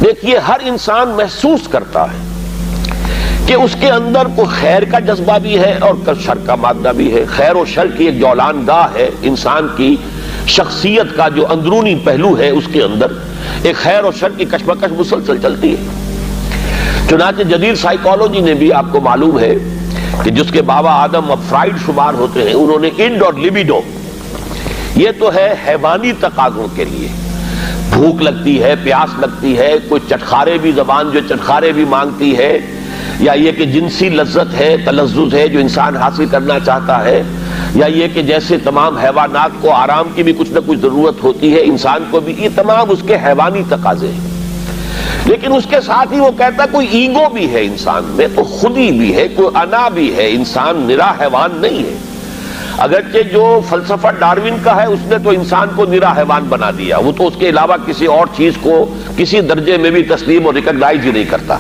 دیکھیے ہر انسان محسوس کرتا ہے کہ اس کے اندر کوئی خیر کا جذبہ بھی ہے اور شر کا مادہ بھی ہے. خیر و شر کی ایک جولان گاہ ہے انسان کی شخصیت کا جو اندرونی پہلو ہے، اس کے اندر ایک خیر و شر کی کشمکش مسلسل چلتی ہے. چنانچہ جدید سائیکالوجی نے بھی، آپ کو معلوم ہے کہ جس کے بابا آدم اب فرائیڈ شمار ہوتے ہیں، انہوں نے انڈ اور لیبیڈو، یہ تو ہے حیوانی تقاضوں کے لیے. بھوک لگتی ہے، پیاس لگتی ہے، کوئی چٹخارے بھی، زبان جو چٹخارے بھی مانگتی ہے، یا یہ کہ جنسی لذت ہے، تلذذ ہے جو انسان حاصل کرنا چاہتا ہے، یا یہ کہ جیسے تمام حیوانات کو آرام کی بھی کچھ نہ کچھ ضرورت ہوتی ہے، انسان کو بھی، یہ تمام اس کے حیوانی تقاضے ہیں. لیکن اس کے ساتھ ہی وہ کہتا کوئی ایگو بھی ہے انسان میں، تو خودی بھی ہے، کوئی انا بھی ہے. انسان نرا حیوان نہیں ہے. اگرچہ جو فلسفہ ڈارون کا ہے، اس نے تو انسان کو نرا حیوان بنا دیا، وہ تو اس کے علاوہ کسی اور چیز کو کسی درجے میں بھی تسلیم اور ریکگنائز ہی نہیں کرتا.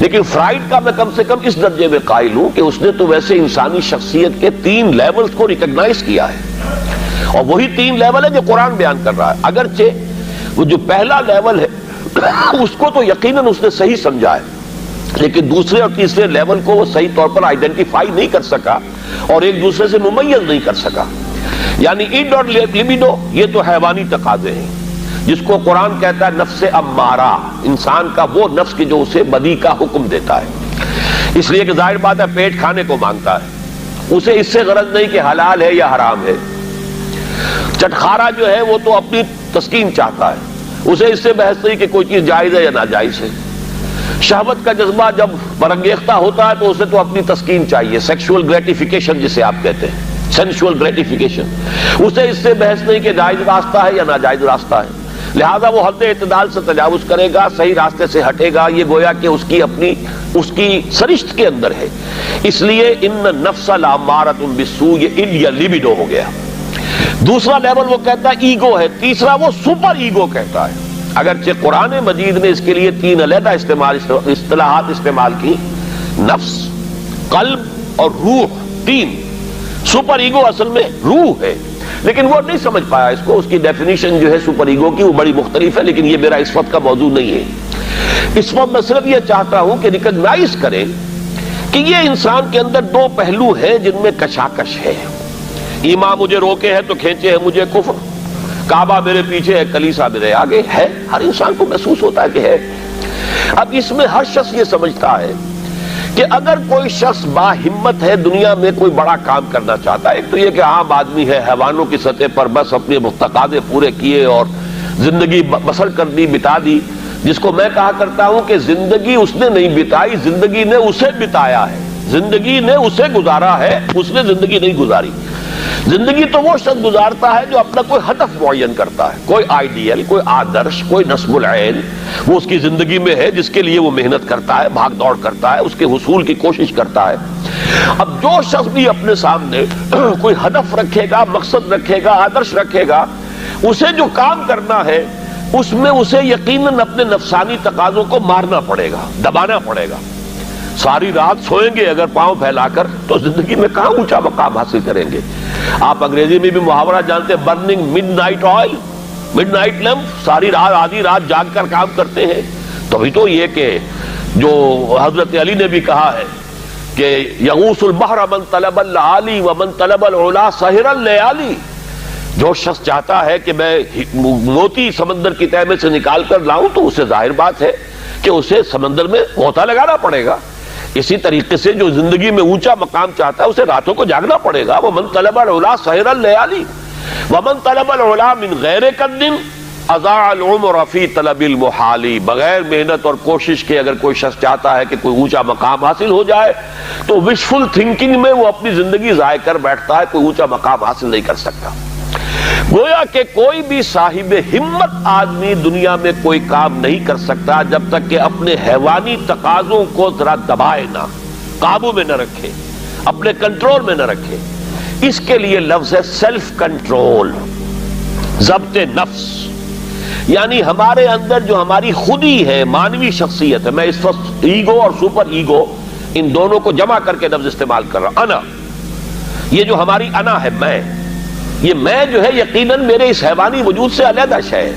لیکن فرائیڈ کا میں کم سے کم اس درجے میں قائل ہوں کہ اس نے تو ویسے انسانی شخصیت کے 3 لیولز کو ریکگنائز کیا ہے، اور وہی 3 لیول ہے جو قرآن بیان کر رہا ہے. اگرچہ وہ جو پہلا لیول ہے اس کو تو یقیناً اس نے صحیح سمجھا ہے، لیکن دوسرے اور تیسرے لیول کو وہ صحیح طور پر آئیڈینٹیفائی نہیں کر سکا اور ایک دوسرے سے ممیز نہیں کر سکا. یعنی انڈ اور لیبیڈو یہ تو حیوانی تقاضے ہیں، جس کو قرآن کہتا ہے نفس امارہ، انسان کا وہ نفس کہ جو اسے بدی کا حکم دیتا ہے. اس لیے کہ ظاہر بات ہے پیٹ کھانے کو مانگتا ہے، اسے اس سے غرض نہیں کہ حلال ہے یا حرام ہے. چٹخارا جو ہے وہ تو اپنی تسکین چاہتا ہے، اسے اس سے بحث نہیں کہ کوئی چیز جائز ہے یا ناجائز ہے. شہوت کا جذبہ جب برانگیختہ ہوتا ہے تو اسے تو اپنی تسکین چاہیے، سیکشول گریٹیفیکیشن جسے آپ کہتے ہیں، سینشول گریٹیفیکیشن. اسے اس سے بحث نہیں کہ جائز راستہ ہے یا ناجائز راستہ ہے، لہذا وہ حد اعتدال سے تجاوز کرے گا، صحیح راستے سے ہٹے گا. یہ گویا کہ اس کی سرشت کے اندر ہے. اس لیے ان نفس لامارۃ بالسوء، یہ ان یا لیبیڈو ہو گیا. دوسرا لیول وہ کہتا ہے ایگو ہے، تیسرا وہ سپر ایگو کہتا ہے. اگرچہ قرآن مجید نے اس کے لیے 3 علیحدہ اصطلاحات استعمال کی، نفس، قلب اور روح. 3. سپر ایگو اصل میں روح ہے، لیکن وہ نہیں سمجھ پایا اس کو. اس کی ڈیفینیشن جو ہے سپر ایگو کی وہ بڑی مختلف ہے، لیکن یہ میرا اس وقت کا موضوع نہیں ہے. اس وقت میں صرف یہ چاہتا ہوں کہ ریکگنائز کریں کہ یہ انسان کے اندر 2 پہلو ہیں جن میں کشاکش ہے. ایمان مجھے روکے ہے تو کھینچے ہے مجھے کفر، کعبہ میرے پیچھے ہے کلیسا میرے آگے ہے. ہر انسان کو محسوس ہوتا ہے کہ ہے. اب اس میں ہر شخص یہ سمجھتا ہے کہ اگر کوئی شخص باہمت ہے، دنیا میں کوئی بڑا کام کرنا چاہتا ہے، ایک تو یہ کہ عام آدمی ہے، حیوانوں کی سطح پر بس اپنے تقاضے پورے کیے اور زندگی بسر کر دی، بتا دی، جس کو میں کہا کرتا ہوں کہ زندگی اس نے نہیں بتائی، زندگی نے اسے بتایا ہے. زندگی نے اسے گزارا ہے، اس نے زندگی نہیں گزاری. زندگی تو وہ شخص گزارتا ہے جو اپنا کوئی ہدف معین کرتا ہے، کوئی آئیڈیل، کوئی آدرش، کوئی نصب العین وہ اس کی زندگی میں ہے، جس کے لیے وہ محنت کرتا ہے، بھاگ دوڑ کرتا ہے، اس کے حصول کی کوشش کرتا ہے. اب جو شخص بھی اپنے سامنے کوئی ہدف رکھے گا، مقصد رکھے گا، آدرش رکھے گا، اسے جو کام کرنا ہے اس میں اسے یقیناً اپنے نفسانی تقاضوں کو مارنا پڑے گا، دبانا پڑے گا. ساری رات سوئیں گے اگر پاؤں پھیلا کر تو زندگی میں کہاں اونچا مقام حاصل کریں گے. آپ انگریزی میں بھی محاورہ جانتے ہیں، burning mid night oil, mid night lamp, ساری رات آدھی رات جاگ کر کام کرتے ہیں. تبھی تو یہ کہ جو حضرت علی نے بھی کہا ہے کہ یغوث البحر من طلب العالی ومن طلب العلا سہر اللیالی. جو شخص چاہتا ہے کہ میں موتی سمندر کی تہہ میں سے نکال کر لاؤں تو اسے ظاہر بات ہے کہ اسے سمندر میں غوطہ لگانا پڑے گا. اسی طریقے سے جو زندگی میں اونچا مقام چاہتا ہے اسے راتوں کو جاگنا پڑے گا. ومن طلب العلا سہر اللیالی ومن طلب العلا من غیر قد اضاع العمر فی طلب المحال. بغیر محنت اور کوشش کے اگر کوئی شخص چاہتا ہے کہ کوئی اونچا مقام حاصل ہو جائے تو وشفل تھنکنگ میں وہ اپنی زندگی ضائع کر بیٹھتا ہے، کوئی اونچا مقام حاصل نہیں کر سکتا. گویا کہ کوئی بھی صاحب ہمت آدمی دنیا میں کوئی کام نہیں کر سکتا جب تک کہ اپنے حیوانی تقاضوں کو ذرا دبائے نہ، قابو میں نہ رکھے، اپنے کنٹرول میں نہ رکھے. اس کے لیے لفظ ہے سیلف کنٹرول، ضبط نفس. یعنی ہمارے اندر جو ہماری خودی ہے، مانوی شخصیت ہے، میں اس وقت ایگو اور سپر ایگو ان دونوں کو جمع کر کے لفظ استعمال کر رہا ہوں. انا، یہ جو ہماری انا ہے، یہ میں جو ہے یقیناً میرے اس حیوانی وجود سے علیحدہ شے ہے.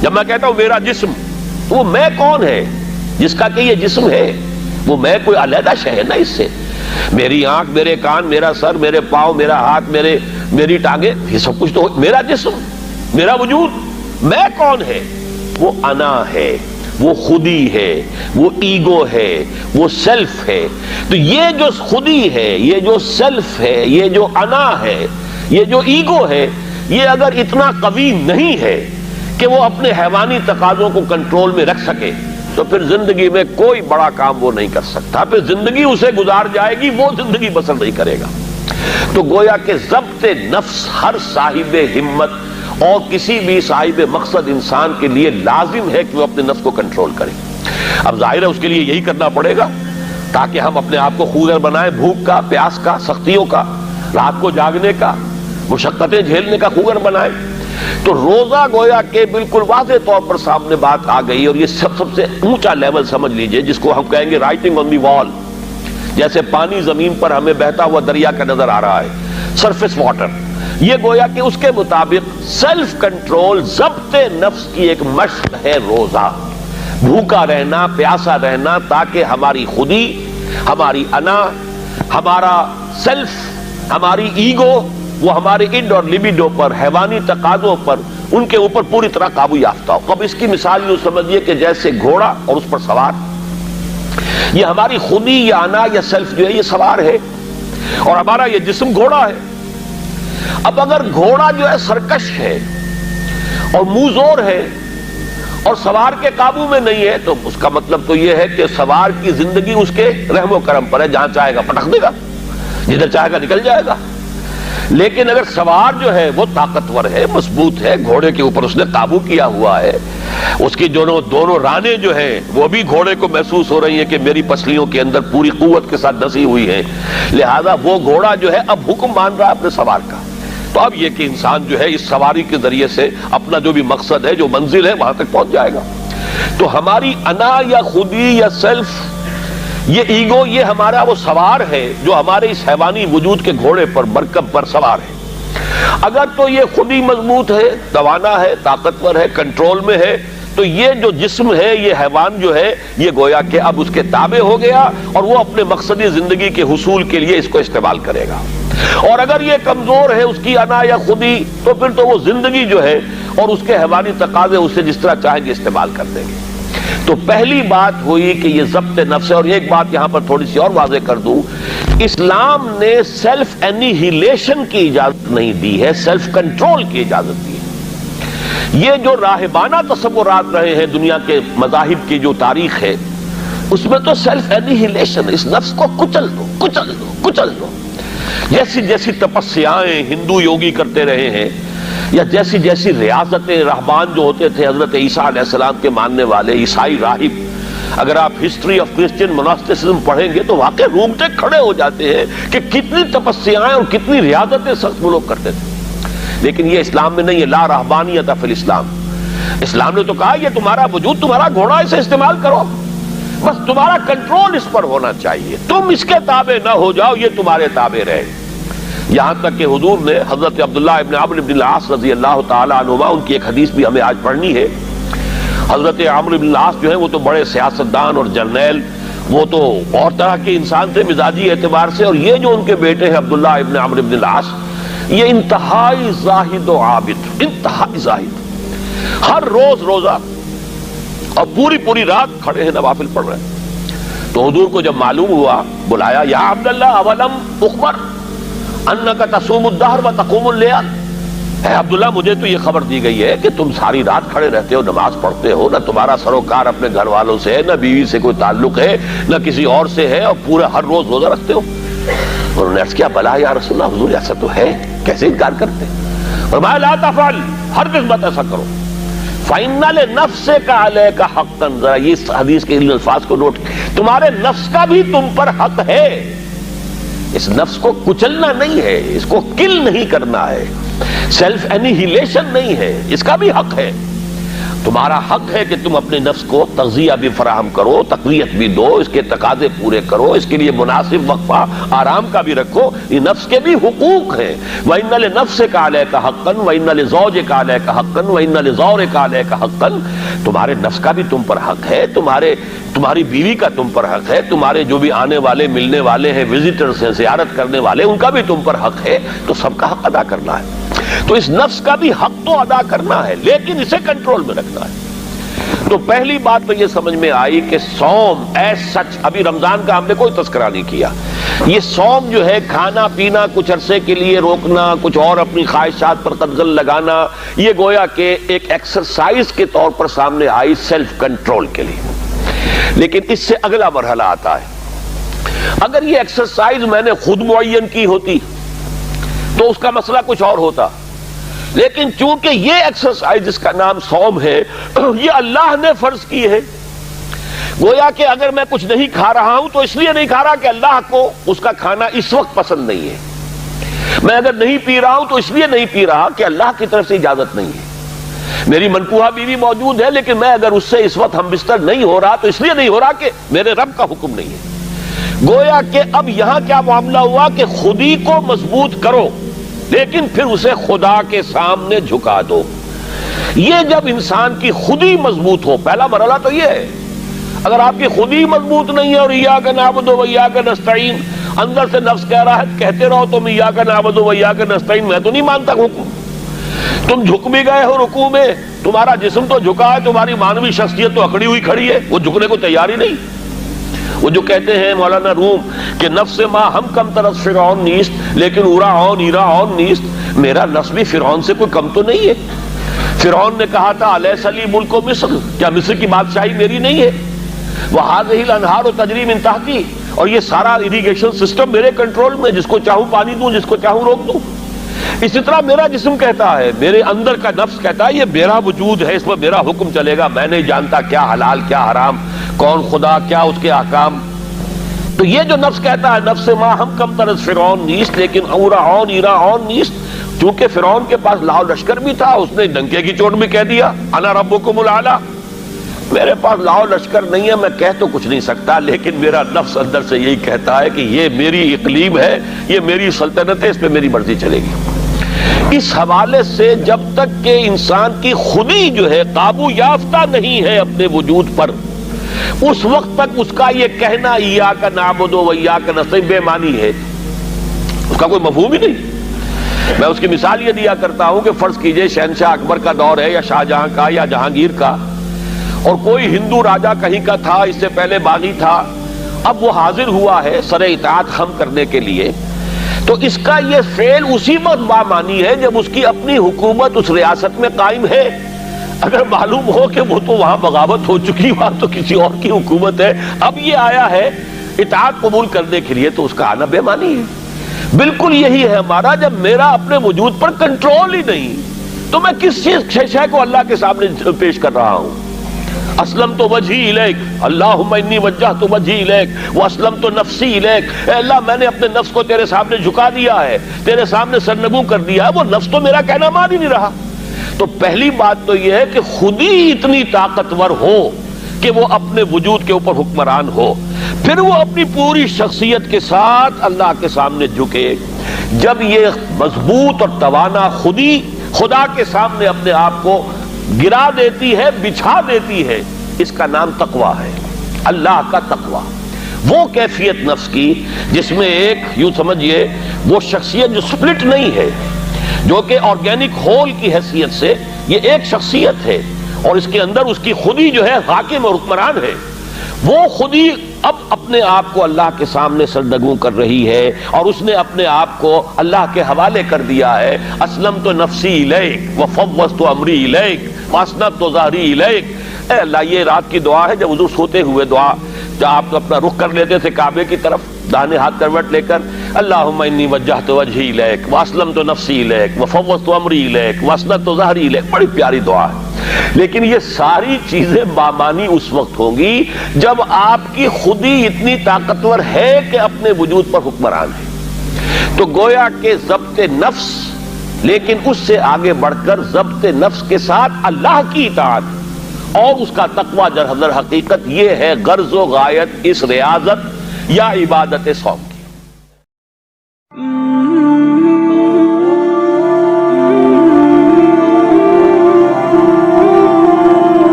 جب میں کہتا ہوں میرا جسم، تو وہ میں کون ہے جس کا کہ یہ جسم ہے؟ وہ میں کوئی علیحدہ شے ہے نا اس سے. میری آنکھ، میرے کان، میرا سر، میرے پاؤں، میرا ہاتھ، میری ٹانگیں، یہ سب کچھ تو میرا جسم، میرا وجود. میں کون ہے؟ وہ انا ہے، وہ خودی ہے، وہ ایگو ہے، وہ سیلف ہے. تو یہ جو خودی ہے، یہ جو سیلف ہے، یہ جو انا ہے، یہ جو ایگو ہے، یہ اگر اتنا قوی نہیں ہے کہ وہ اپنے حیوانی تقاضوں کو کنٹرول میں رکھ سکے تو پھر زندگی میں کوئی بڑا کام وہ نہیں کر سکتا. پھر زندگی اسے گزار جائے گی، وہ زندگی بسر نہیں کرے گا. تو گویا کہ ضبط نفس ہر صاحب ہمت اور کسی بھی صاحب مقصد انسان کے لیے لازم ہے کہ وہ اپنے نفس کو کنٹرول کرے. اب ظاہر ہے اس کے لیے یہی کرنا پڑے گا تاکہ ہم اپنے آپ کو خوگر بنائیں، بھوک کا، پیاس کا، سختیوں کا، رات کو جاگنے کا، مشقتیں جھیلنے کا خوگر بنائیں. تو روزہ گویا کہ بالکل واضح طور پر سامنے بات آ گئی، اور یہ سب سے اونچا لیول سمجھ لیجئے جس کو ہم کہیں گے رائٹنگ آن دی وال. جیسے پانی زمین پر ہمیں بہتا ہوا دریا کا نظر آ رہا ہے، سرفیس واٹر، یہ گویا کہ اس کے مطابق سیلف کنٹرول، ضبط نفس کی ایک مشق ہے روزہ. بھوکا رہنا، پیاسا رہنا، تاکہ ہماری خودی، ہماری انا، ہمارا سیلف، ہماری ایگو، وہ ہمارے انڈ اور لیبیڈو پر، حیوانی تقاضوں پر، ان کے اوپر پوری طرح قابو یافتہ ہو. اب اس کی مثال یوں سمجھیے کہ جیسے گھوڑا اور اس پر سوار. یہ ہماری خودی یا انا یا سیلف جو ہے یہ سوار ہے، اور ہمارا یہ جسم گھوڑا ہے. اب اگر گھوڑا جو ہے سرکش ہے اور منہ زور ہے اور سوار کے قابو میں نہیں ہے، تو اس کا مطلب تو یہ ہے کہ سوار کی زندگی اس کے رحم و کرم پر ہے، جہاں چاہے گا پٹک دے گا، جدھر چاہے گا نکل جائے گا. لیکن اگر سوار جو ہے وہ طاقتور ہے، مضبوط ہے، گھوڑے کے اوپر اس نے قابو کیا ہوا ہے، اس کی دونوں رانیں جو ہیں وہ بھی گھوڑے کو محسوس ہو رہی ہیں کہ میری پسلیوں کے اندر پوری قوت کے ساتھ ڈسی ہوئی ہیں، لہذا وہ گھوڑا جو ہے اب حکم مان رہا ہے اپنے سوار کا. تو اب یہ کہ انسان جو ہے اس سواری کے ذریعے سے اپنا جو بھی مقصد ہے، جو منزل ہے، وہاں تک پہنچ جائے گا. تو ہماری انا یا خودی یا سیلف، یہ ایگو، یہ ہمارا وہ سوار ہے جو ہمارے اس حیوانی وجود کے گھوڑے پر، مرکب پر سوار ہے. اگر تو یہ خودی مضبوط ہے، توانا ہے، طاقتور ہے، کنٹرول میں ہے، تو یہ جو جسم ہے، یہ حیوان جو ہے، یہ گویا کہ اب اس کے تابع ہو گیا اور وہ اپنے مقصدی زندگی کے حصول کے لیے اس کو استعمال کرے گا. اور اگر یہ کمزور ہے، اس کی انا یا خودی، تو پھر تو وہ زندگی جو ہے اور اس کے حیوانی تقاضے اسے جس طرح چاہیں گے استعمال کر دیں گے. تو پہلی بات ہوئی کہ یہ ضبط نفس ہے. اور ایک بات یہاں پر تھوڑی سی اور واضح کر دوں، اسلام نے سیلف انیہیلیشن کی اجازت نہیں دی ہے، سیلف کنٹرول کی اجازت دی ہے. یہ جو راہبانہ تصورات رہے ہیں دنیا کے مذاہب کی جو تاریخ ہے، اس میں تو سیلف انیہیلیشن، اس نفس کو کچل دو، کچل دو، کچل دو. جیسی جیسی تپسیائیں ہندو یوگی کرتے رہے ہیں، یا جیسی جیسی ریاضتیں رہبان جو ہوتے تھے حضرت عیسیٰ علیہ السلام کے ماننے والے عیسائی راہب، اگر آپ ہسٹری آف کرسچین موناسٹسزم پڑھیں گے تو واقعی رومتے کھڑے ہو جاتے ہیں کہ کتنی تپسیائیں اور کتنی ریاضتیں سخت وہ لوگ کرتے تھے. لیکن یہ اسلام میں نہیں ہے. لا رہبانیت فی الاسلام. اسلام نے تو کہا یہ تمہارا وجود، تمہارا گھوڑا، اسے استعمال کرو، بس تمہارا کنٹرول اس پر ہونا چاہیے، تم اس کے تابع نہ ہو جاؤ، یہ تمہارے تابع رہے. یہاں تک کہ حضور نے حضرت عبداللہ ابن عمرو بن العاص رضی اللہ تعالیٰ عنہما، ان کی ایک حدیث بھی ہمیں آج پڑھنی ہے. حضرت عمرو بن العاص جو ہیں وہ تو بڑے سیاستدان اور جرنیل، وہ تو اور طرح کے انسان تھے مزاجی اعتبار سے، اور یہ جو ان کے بیٹے ہیں عبداللہ ابن عمرو بن العاص، یہ انتہائی زاہد و عابد، انتہائی زاہد، ہر روز روزہ اور پوری رات کھڑے ہیں، نوافل پڑھ رہے ہیں. تو حضور کو جب معلوم ہوا، بلایا، یا عبداللہ اولم اخبر انک تصوم الدہر و تقوم اللیل. اے عبداللہ، مجھے تو یہ خبر دی گئی ہے کہ تم ساری رات کھڑے رہتے ہو، نماز پڑھتے ہو، نہ تمہارا سروکار اپنے گھر والوں سے ہے، نہ بیوی سے کوئی تعلق ہے، نہ کسی اور سے ہے، اور پورا ہر روز روزہ رکھتے ہو. انہوں نے عرض کیا، بلا یا رسول اللہ، حضور ایسا تو ہے، کیسے انکار کرتے؟ فرمایا لا تفعل، ہرگز مت ایسا کرو. فَإِنَّ لِنَفْسِكَ عَلَيْكَ حَقًّا. ذرا یہ حدیث کے ان الفاظ کو نوٹ، تمہارے نفس کا بھی تم پر حق ہے. اس نفس کو کچلنا نہیں ہے، اس کو کل نہیں کرنا ہے، سیلف انیہیلیشن نہیں ہے، اس کا بھی حق ہے. تمہارا حق ہے کہ تم اپنے نفس کو تغذیہ بھی فراہم کرو، تقویت بھی دو، اس کے تقاضے پورے کرو، اس کے لیے مناسب وقفہ آرام کا بھی رکھو، یہ نفس کے بھی حقوق ہیں۔ وَإِنَّ لِنَفْسِكَ عَلَيْكَ حَقًّا وَإِنَّ لِزَوْجِكَ عَلَيْكَ حَقًّا وَإِنَّ لِزَوْرِكَ عَلَيْكَ حَقًّا، تمہارے نفس کا بھی تم پر حق ہے، تمہاری بیوی کا تم پر حق ہے، تمہارے جو بھی آنے والے ملنے والے ہیں، وزٹرز ہیں، زیارت کرنے والے، ان کا بھی تم پر حق ہے، تو سب کا حق ادا کرنا ہے۔ تو اس نفس کا بھی حق تو ادا کرنا ہے، لیکن اسے کنٹرول میں رکھنا ہے۔ تو پہلی بات تو یہ سمجھ میں آئی کہ صوم ایز سچ، ابھی رمضان کا ہم نے کوئی تذکرہ نہیں کیا، یہ صوم جو ہے کھانا پینا کچھ عرصے کے لیے روکنا، کچھ اور اپنی خواہشات پر قدغن لگانا، یہ گویا کہ ایک ایکسرسائز کے طور پر سامنے آئی سیلف کنٹرول کے لیے۔ لیکن اس سے اگلا مرحلہ آتا ہے، اگر یہ ایکسرسائز میں نے خود معین کی ہوتی تو اس کا مسئلہ کچھ اور ہوتا، لیکن چونکہ یہ ایکسرسائز جس کا نام صوم ہے یہ اللہ نے فرض کی ہے، گویا کہ اگر میں کچھ نہیں کھا رہا ہوں تو اس لیے نہیں کھا رہا کہ اللہ کو اس کا کھانا اس وقت پسند نہیں ہے، میں اگر نہیں پی رہا ہوں تو اس لیے نہیں پی رہا کہ اللہ کی طرف سے اجازت نہیں ہے، میری منقوہ بیوی موجود ہے لیکن میں اگر اس سے اس وقت ہم بستر نہیں ہو رہا تو اس لیے نہیں ہو رہا کہ میرے رب کا حکم نہیں ہے۔ گویا کہ اب یہاں کیا معاملہ ہوا کہ خودی کو مضبوط کرو لیکن پھر اسے خدا کے سامنے جھکا دو۔ یہ جب انسان کی خودی مضبوط ہو، پہلا مرحلہ تو یہ ہے، اگر آپ کی خودی مضبوط نہیں ہے اور ایاک نعبد و ایاک نستعین، اندر سے نفس کہہ رہا ہے کہتے رہو تم ایاک نعبد و ایاک نستعین، میں تو نہیں مانتا حکم، تم جھک بھی گئے ہو رکوع میں، تمہارا جسم تو جھکا ہے، تمہاری مانوی شخصیت تو اکڑی ہوئی کھڑی ہے، وہ جھکنے کو تیار ہی نہیں۔ وہ جو کہتے ہیں مولانا روم کہ نفس ما ہم کم طرف فرعون نیست لیکن اورا ایرا نیست، میرا نفس بھی فرعون سے کوئی کم تو نہیں ہے۔ فرعون نے کہا تھا الیس لی ملک مصر، کیا مصر کی بادشاہی میری نہیں ہے؟ وہذہ الانہار تجری من تحتی، اور یہ سارا اریگیشن سسٹم میرے کنٹرول میں، جس کو چاہوں پانی دوں، جس کو چاہوں روک دوں۔ اسی طرح میرا جسم کہتا ہے، میرے اندر کا نفس کہتا ہے یہ میرا وجود ہے، اس پر میرا حکم چلے گا، میں نہیں جانتا کیا حلال کیا حرام، کون خدا کیا اس کے احکام۔ تو یہ جو نفس کہتا ہے نفس ما ہم کم طرز فرعون نیست لیکن اورا ایرا نیست، چونکہ فرعون کے پاس لاؤ لشکر بھی تھا، اس نے ڈنکے کی چوٹ میں کہہ دیا انا ربکم الاعلی، میرے پاس لاؤ لشکر نہیں ہے، میں کہہ تو کچھ نہیں سکتا، لیکن میرا نفس اندر سے یہی کہتا ہے کہ یہ میری اقلیم ہے، یہ میری سلطنت ہے، اس پہ میری مرضی چلے گی۔ اس حوالے سے جب تک کہ انسان کی خودی جو ہے قابو یافتہ نہیں ہے اپنے وجود پر، اس وقت تک اس کا یہ کہنا ایاک نعبد و ایاک نستعین بے معنی ہے، اس کا کوئی مفہوم ہی نہیں۔ میں اس کی مثال یہ دیا کرتا ہوں کہ فرض کیجئے شہنشاہ اکبر کا دور ہے یا شاہجہاں کا یا جہانگیر کا، اور کوئی ہندو راجہ کہیں کا تھا، اس سے پہلے باغی تھا، اب وہ حاضر ہوا ہے سر اطاعت خم کرنے کے لیے، تو اس کا یہ فعل اسی وقت بامانی ہے جب اس کی اپنی حکومت اس ریاست میں قائم ہے۔ اگر معلوم ہو کہ وہ تو وہاں بغاوت ہو چکی، وہاں تو کسی اور کی حکومت ہے، اب یہ آیا ہے اطاعت قبول کرنے کے لیے، تو اس کا آنا بے معنی ہے۔ بالکل یہی ہے ہمارا، جب میرا اپنے وجود پر کنٹرول ہی نہیں تو میں کس شے کو اللہ کے سامنے پیش کر رہا ہوں۔ اسلمت وجہی الیک اللہم انی وجہت وجہی الیک واسلمت نفسی الیک، اے اللہ میں نے اپنے نفس کو تیرے سامنے جھکا دیا ہے، تیرے سامنے سرنگوں کر دیا ہے، وہ نفس تو میرا کہنا مان ہی نہیں رہا۔ تو پہلی بات تو یہ ہے کہ خود ہی اتنی طاقتور ہو کہ وہ اپنے وجود کے اوپر حکمران ہو، پھر وہ اپنی پوری شخصیت کے ساتھ اللہ کے سامنے جھکے۔ جب یہ مضبوط اور توانا خودی خدا کے سامنے اپنے آپ کو گرا دیتی ہے، بچھا دیتی ہے، اس کا نام تقویٰ ہے، اللہ کا تقویٰ۔ وہ کیفیت نفس کی جس میں ایک یوں سمجھئے وہ شخصیت جو سپلٹ نہیں ہے، جو کہ آرگینک ہول کی حیثیت سے یہ ایک شخصیت ہے، اور اس کے اندر اس کی خودی جو ہے حاکم اور حکمران ہے، وہ خودی اب اپنے آپ کو اللہ کے سامنے سردگوں کر رہی ہے، اور اس نے اپنے آپ کو اللہ کے حوالے کر دیا ہے۔ اسلمت نفسی الیک وفوضت امری الیک واسنبت ظہری الیک۔ اے اللہ، یہ رات کی دعا ہے جب حضور سوتے ہوئے دعا، جب آپ اپنا رخ کر لیتے تھے کعبے کی طرف داہنے ہاتھ کروٹ لے کر، اللہم انی وجہت وجہی الیک واسلمت نفسی الیک وفوضت امری الیک واسنبت ظہری الیک، بڑی پیاری دعا ہے۔ لیکن یہ ساری چیزیں بامانی اس وقت ہوں گی جب آپ کی خودی اتنی طاقتور ہے کہ اپنے وجود پر حکمران ہے۔ تو گویا کہ ضبط نفس، لیکن اس سے آگے بڑھ کر ضبط نفس کے ساتھ اللہ کی اطاعت، اور اس کا تقوی در حقیقت یہ ہے غرض و غایت اس ریاضت یا عبادت صوم